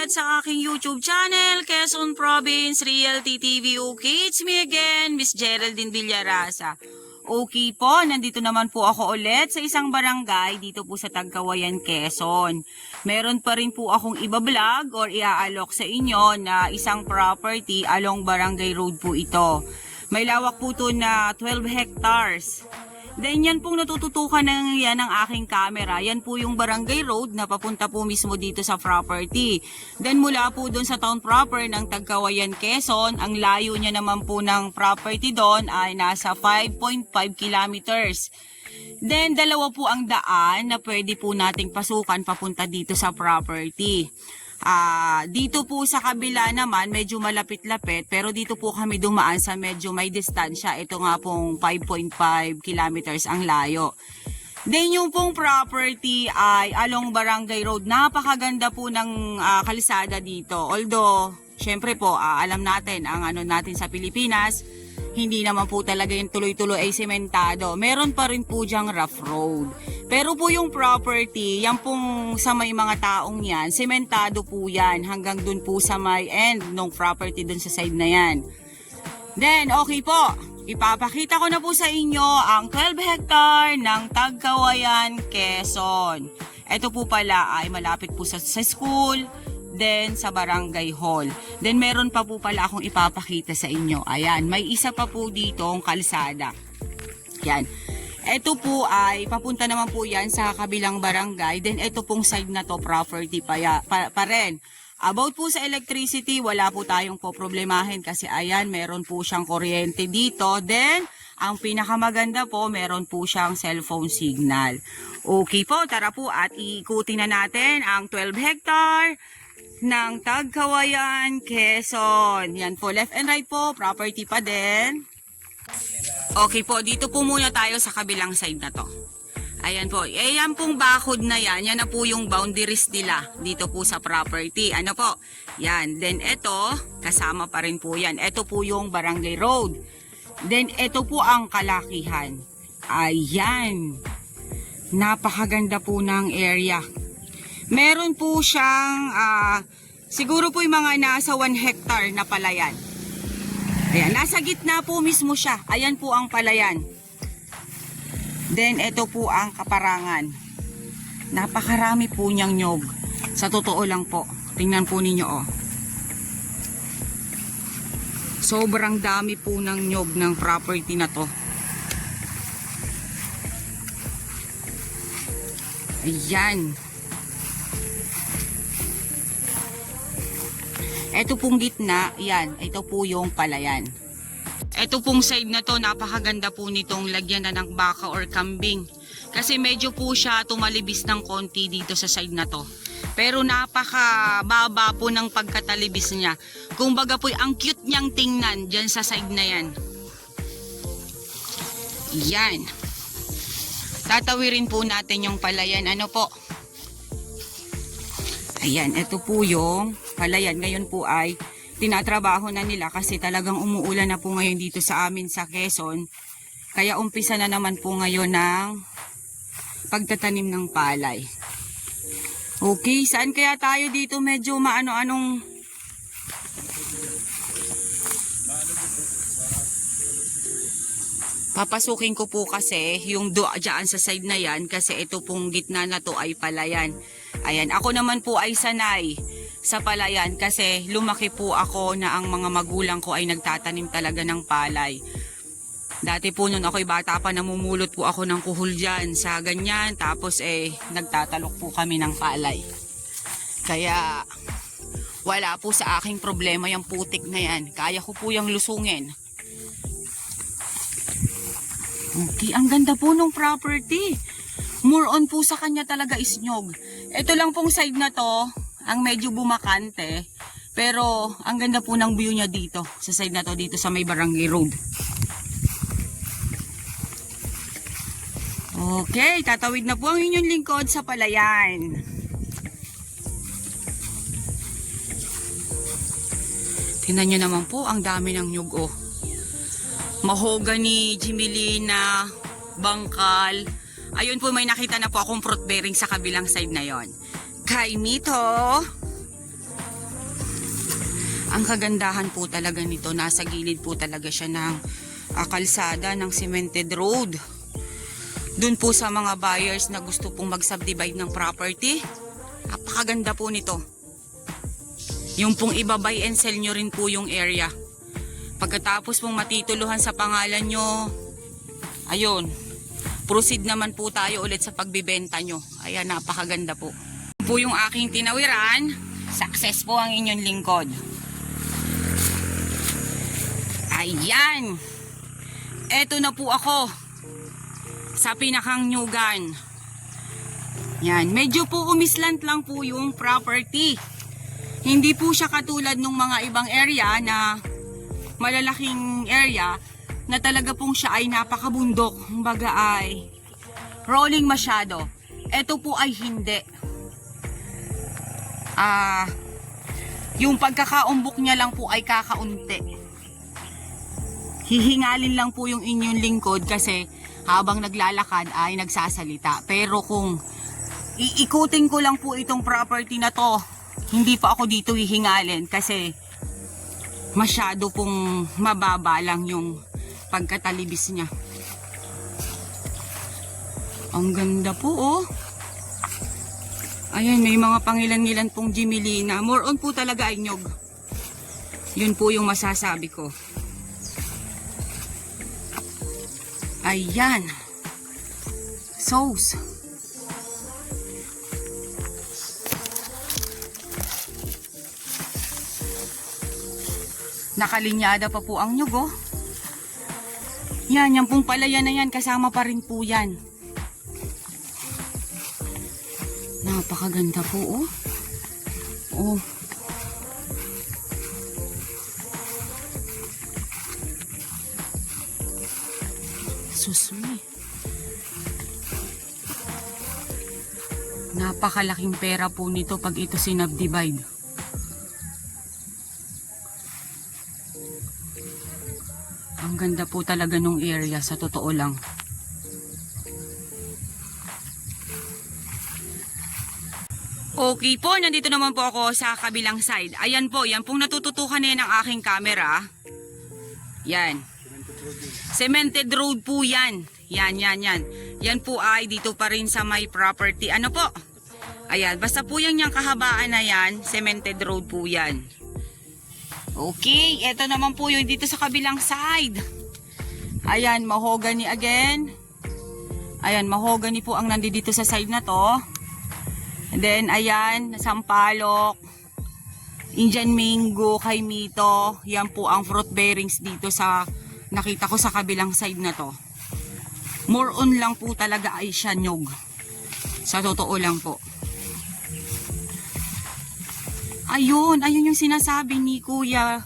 agad sa aking YouTube channel, Quezon Province Realty TV. Okay, it's me again, Miss Geraldine Villarasa. Okay po, nandito naman po ako ulit sa isang barangay dito po sa Tagkawayan, Quezon. Meron pa rin po akong iba-vlog or iaalok sa inyo na isang property along Barangay Road po ito. May lawak po to na 12 hectares. Then yan pong natututukan ng yan ng aking camera. Yan po yung Barangay Road na papunta po mismo dito sa property. Then mula po doon sa town proper ng Tagkawayan, Quezon, ang layo niya naman po ng property doon ay nasa 5.5 kilometers. Then dalawa po ang daan na pwede po nating pasukan papunta dito sa property. Dito po sa kabila naman medyo malapit-lapit, pero dito po kami dumaan sa medyo may distansya. Ito nga pong 5.5 kilometers ang layo. Then yung pong property ay along Barangay Road. Napakaganda po ng kalsada dito. Although, syempre po, alam natin ang ano natin sa Pilipinas, hindi naman po talaga yung tuloy-tuloy ay sementado. Meron pa rin po diyang rough road. Pero po yung property, yan pong sa may mga taong yan, sementado po yan hanggang dun po sa may end ng property dun sa side na yan. Then, okay po. Ipapakita ko na po sa inyo ang 12 hectare ng Tagkawayan, Quezon. Ito po pala ay malapit po sa school, then sa barangay hall. Then meron pa po pala akong ipapakita sa inyo. Ayan, may isa pa po dito ang kalsada. Yan. Ito po ay papunta naman po yan sa kabilang barangay. Then ito pong side na to property pa rin. About po sa electricity, wala po tayong poproblemahin kasi ayan, meron po siyang kuryente dito. Then, ang pinakamaganda po, meron po siyang cellphone signal. Okay po, tara po at iikutin na natin ang 12 hectare ng Tagkawayan, Quezon. Yan po, left and right po, property pa din. Okay po, dito po muna tayo sa kabilang side na to. Ayan po, yan pong bakod na yan na po yung boundaries nila dito po sa property. Ano po? Yan, then ito, kasama pa rin po yan. Ito po yung Barangay Road. Then ito po ang kalakihan. Ayan, napakaganda po ng area. Meron po siyang, siguro po yung mga nasa 1 hectare na palayan. Ayan, nasa gitna po mismo siya. Ayan po ang palayan. Then, ito po ang kaparangan. Napakarami po niyang nyog. Sa totoo lang po. Tingnan po ninyo, oh. Sobrang dami po ng nyog ng property na to. Ayan. Ito pong gitna, yan, ito po yung palayan. Ito pong side na to, napakaganda po nitong lagyan na ng baka or kambing. Kasi medyo po siya tumalibis ng konti dito sa side na to. Pero napakababa po ng pagkatalibis niya. Kumbaga po, ang cute niyang tingnan dyan sa side na yan. Yan. Tatawirin po natin yung palayan. Ano po? Ayan, ito po yung palayan. Ngayon po ay tinatrabaho na nila kasi talagang umuulan na po ngayon dito sa amin sa Quezon. Kaya umpisa na naman po ngayon ng pagtatanim ng palay. Okay, saan kaya tayo dito medyo maano-anong? Papasukin ko po kasi yung dyan sa side na yan kasi ito pong gitna na to ay palayan. Ayan, ako naman po ay sanay sa palayan kasi lumaki po ako na ang mga magulang ko ay nagtatanim talaga ng palay. Dati po nung ako'y bata pa, namumulot po ako ng kuhol dyan sa ganyan, tapos nagtatalok po kami ng palay. Kaya wala po sa aking problema yung putik na yan. Kaya ko po yung lusungin. Okay, ang ganda po ng property. More on po sa kanya talaga is nyog. Ito lang pong side na to ang medyo bumakante, pero ang ganda po ng view niya dito sa side na to, dito sa may Barangay Road. Okay, tatawid na po ang inyong lingkod sa palayan. Tingnan nyo naman po, ang dami ng nyug, oh. Mahogany, Jimelina, bangkal. Ayun po, may nakita na po akong fruit bearing sa kabilang side na yon. Kay Mito. Ang kagandahan po talaga nito, nasa gilid po talaga siya ng kalsada ng cemented road. Dun po sa mga buyers na gusto pong mag-subdivide ng property, napakaganda po nito. Yung pong iba-buy and sell nyo rin po yung area. Pagkatapos pong matituluhan sa pangalan nyo, ayun, proceed naman po tayo ulit sa pagbibenta nyo. Ayan, napakaganda po. Po yung aking tinawiran, success po ang inyong lingkod. Ayan, eto na po ako sa pinakang nyugan. Yan, medyo po umislant lang po yung property. Hindi po siya katulad ng mga ibang area na malalaking area na talaga pong siya ay napakabundok. Kumbaga ay rolling masyado. Ito po ay hindi. Yung pagkakaumbok niya lang po ay kakaunti. Hihingalin lang po yung inyong lingkod kasi habang naglalakad ay nagsasalita. Pero kung iikutin ko lang po itong property na to, hindi pa ako dito hihingalin kasi masyado pong mababa lang yung pagkatalibis niya. Ang ganda po oh. Ayan, may mga pangilan-ngilan pong Jimelina. More on po talaga ay nyog. Yun po yung masasabi ko. Ayan. Sauce. Nakalinyada pa po ang nyug oh. Yan, yan pong palayan na yan. Kasama pa rin po yan. Napakaganda po oh. Oh. Susmi. Napakalaking pera po nito pag ito sinubdivide. Ang ganda po talaga nung area, sa totoo lang. Okay po, nandito naman po ako sa kabilang side. Ayan po, yan pong natututukan na yan ng aking camera. Yan. Cemented road po yan. Yan, yan, yan. Yan po ay dito pa rin sa my property. Ano po? Ayan, basta po yan yung kahabaan na yan, cemented road po yan. Okay, eto naman po yung dito sa kabilang side. Ayan, mahogany again. Ayan, mahogany po ang nandito sa side na to. And then, ayan, sampalok, Indian mango, kaimito. Yan po ang fruit bearings dito sa nakita ko sa kabilang side na to. More on lang po talaga ay siya nyog. Sa totoo lang po. Ayun, ayun yung sinasabi ni Kuya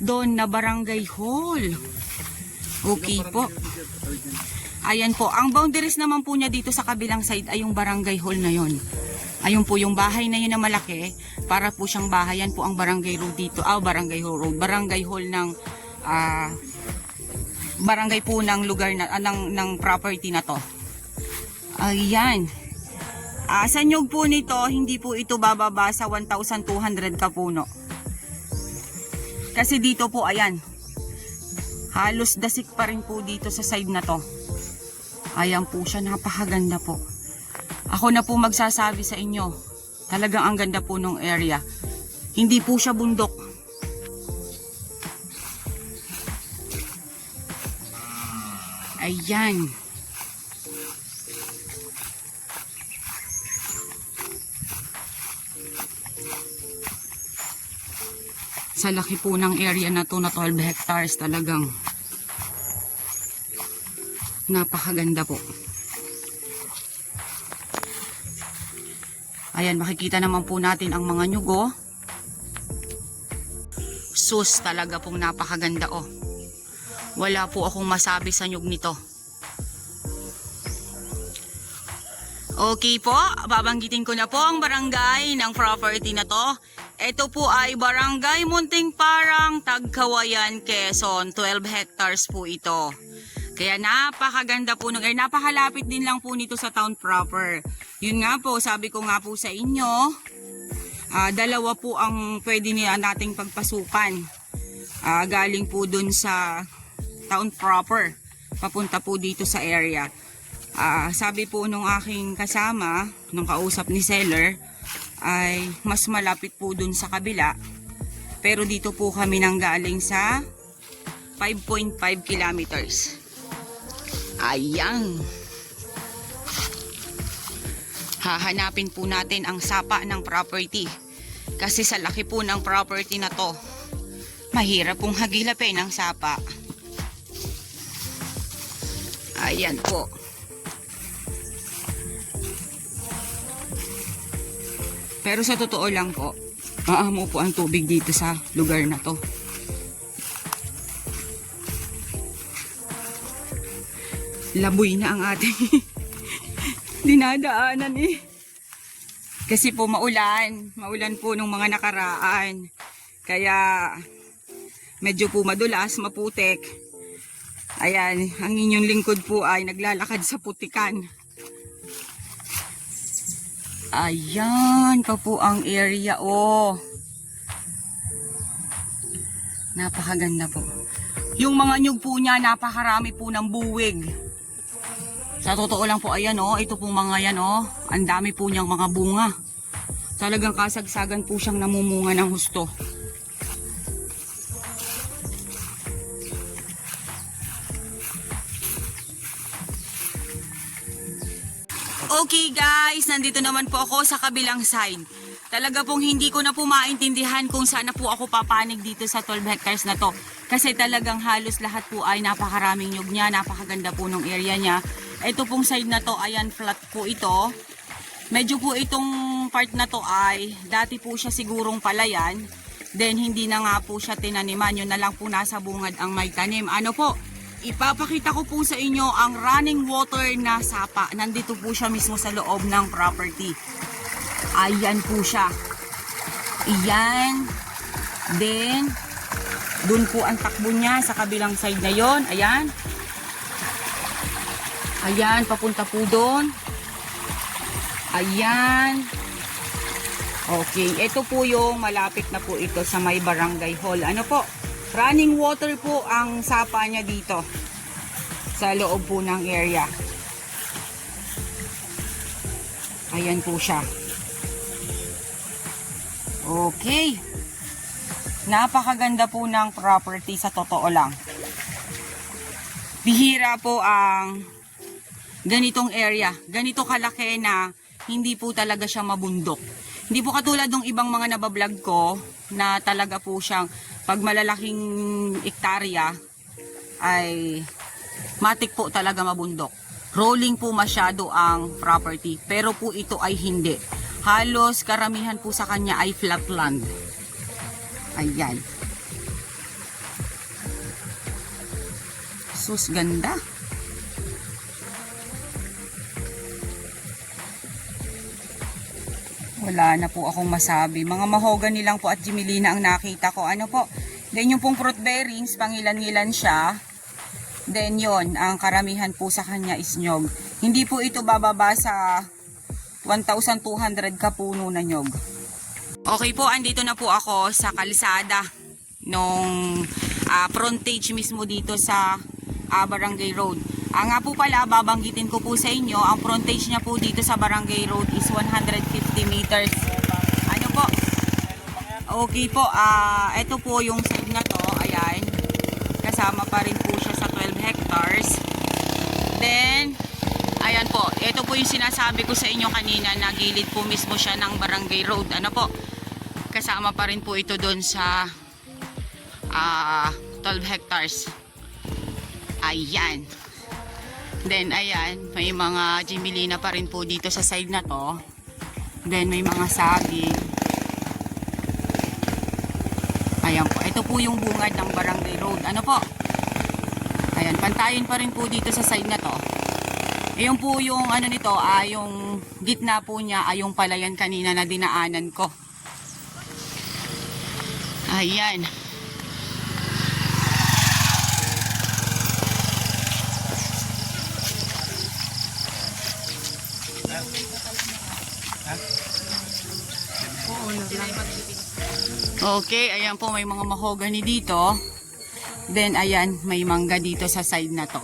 Don na barangay hall. Okay po. Ayan po, ang boundaries naman po niya dito sa kabilang side ay yung barangay hall na yon. Ayun po yung bahay na yun na malaki, para po siyang bahayan po ang barangay road dito. Barangay hall road, barangay hall ng barangay po ng lugar na ng property na to. Ayan. Sa nyug po nito, hindi po ito bababa sa 1,200 kapuno. Kasi dito po, ayan, halos dasik pa rin po dito sa side na to. Ayan po siya, napakaganda po. Ako na po magsasabi sa inyo, talagang ang ganda po ng area. Hindi po siya bundok. Ayan. Sa laki po ng area na to na 12 hectares, talagang napakaganda po. Ayan, makikita naman po natin ang mga nyugo. Sus, talaga pong napakaganda oh. Wala po akong masabi sa nyug nito. Okay po, babanggitin ko na po ang barangay ng property na to. Ito po ay Barangay Munting Parang, Tagkawayan, Quezon. 12 hectares po ito. Kaya napakaganda po ng area. Napakalapit din lang po nito sa town proper. Yun nga po, sabi ko nga po sa inyo, Dalawa po ang pwede nating pagpasukan. Galing po dun sa town proper, papunta po dito sa area. Sabi po nung aking kasama, nung kausap ni seller, ay mas malapit po dun sa kabila. Pero dito po kami nanggaling sa 5.5 kilometers. Ayan. Hahanapin po natin ang sapa ng property. Kasi sa laki po ng property na to, mahirap pong hagilapin ang sapa. Ayan po. Pero sa totoo lang po, maamo po ang tubig dito sa lugar na to. Laboy na ang ating dinadaanan eh. Kasi po maulan po nung mga nakaraan. Kaya medyo po madulas, maputik. Ayan, ang inyong lingkod po ay naglalakad sa putikan. Ayan pa po ang area oh. Napakaganda po. Yung mga nyug po niya, napakarami po ng buwig. Sa totoo lang po, ayan oh, ito pong mga yan oh, ang dami po niyang mga bunga. Talagang kasagsagan po siyang namumunga ng husto. Okay guys, nandito naman po ako sa kabilang side. Talaga pong hindi ko na po maintindihan kung saan na po ako papanig dito sa 12 hectares na to. Kasi talagang halos lahat po ay napakaraming nyug niya, napakaganda po ng area niya. Ito pong side na to, ayan, flat po ito. Medyo po itong part na to ay, dati po siya sigurong palayan. Then hindi na nga po siya tinaniman, yun na lang po nasa bungad ang may tanim. Ano po, ipapakita ko po sa inyo ang running water na sapa. Nandito po siya mismo sa loob ng property. Ayan po siya. Iyan. Then, dun po ang takbo niya sa kabilang side na yon. Ayan. Ayan, papunta po doon. Ayan. Okay, ito po yung malapit na po ito sa may barangay hall. Ano po? Running water po ang sapa niya dito. Sa loob po ng area. Ayan po siya. Okay. Napakaganda po ng property sa totoo lang. Bihira po ang ganitong area, ganito kalaki na hindi po talaga siya mabundok. Hindi po katulad ng ibang mga nabablog ko na talaga po siyang pag malalaking ektarya ay matik po talaga mabundok. Rolling po masyado ang property, pero po ito ay hindi. Halos karamihan po sa kanya ay flatland. Ayan. Sus, ganda. Wala na po akong masabi. Mga mahogany lang po at Jimelina ang nakita ko. Ano po? Then yung pong fruit bearings, pangilan-ngilan siya. Then yon, ang karamihan po sa kanya is nyog. Hindi po ito bababa sa 1,200 kapuno na nyog. Okay po, andito na po ako sa kalsada nung frontage mismo dito sa Barangay Road. Nga po pala, babanggitin ko po sa inyo, ang frontage niya po dito sa Barangay Road is 150 meters. Ano po? Okay po, ito po yung side na to, ayan. Kasama pa rin po siya sa 12 hectares. Then, ayan po, ito po yung sinasabi ko sa inyo kanina na gilid po mismo siya ng Barangay Road. Ano po? Kasama pa rin po ito doon sa 12 hectares. Ayan. Then, ayan, may mga Jimelina pa rin po dito sa side na to. Then, may mga saging. Ayan po. Ito po yung bungad ng Barangay Road. Ano po? Ayan, pantayin pa rin po dito sa side na to. Ayun po yung ano nito, yung gitna po niya ay yung palayan kanina na dinaanan ko. Ayan. Okay, ayan po, may mga mahogany dito. Then, ayan, may mangga dito sa side na to.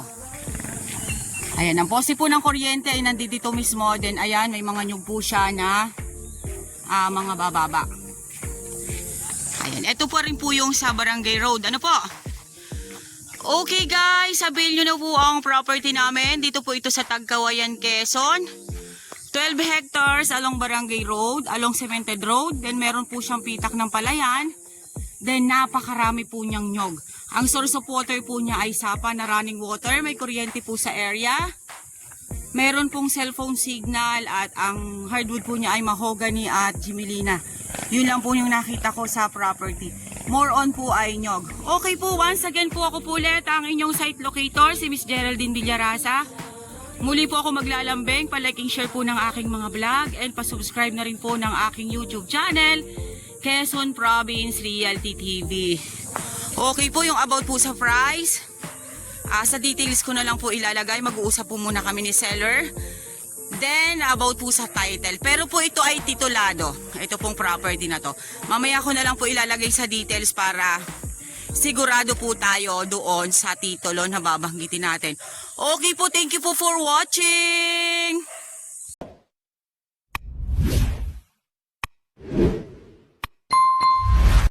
Ayan, ang poste po ng kuryente ay nandito mismo. Then, ayan, may mga nyug po siya na mga bababa. Ayan, ito po rin po yung sa Barangay Road. Ano po? Okay guys, sabihin nyo na po ang property namin. Dito po ito sa Tagkawayan, Quezon. 12 hectares along Barangay Road, along Cemented Road. Then meron po siyang pitak ng palayan. Then napakarami po niyang nyog. Ang source of water po niya ay sapa na running water. May kuryente po sa area. Meron pong cellphone signal at ang hardwood po niya ay mahogany at gimilina. Yun lang po yung nakita ko sa property. More on po ay nyog. Okay po, once again po ako po ulit ang inyong site locator, si Miss Geraldine Villarasa. Muli po ako maglalambing, paliking share po ng aking mga vlog and pasubscribe na rin po ng aking YouTube channel, Quezon Province Realty TV. Okay po yung about po sa price. Sa details ko na lang po ilalagay, mag-uusap po muna kami ni seller. Then about po sa title. Pero po ito ay titulado. Ito pong property na to. Mamaya ko na lang po ilalagay sa details para sigurado po tayo doon sa titulo na babanggitin natin. Okay po, thank you po for watching!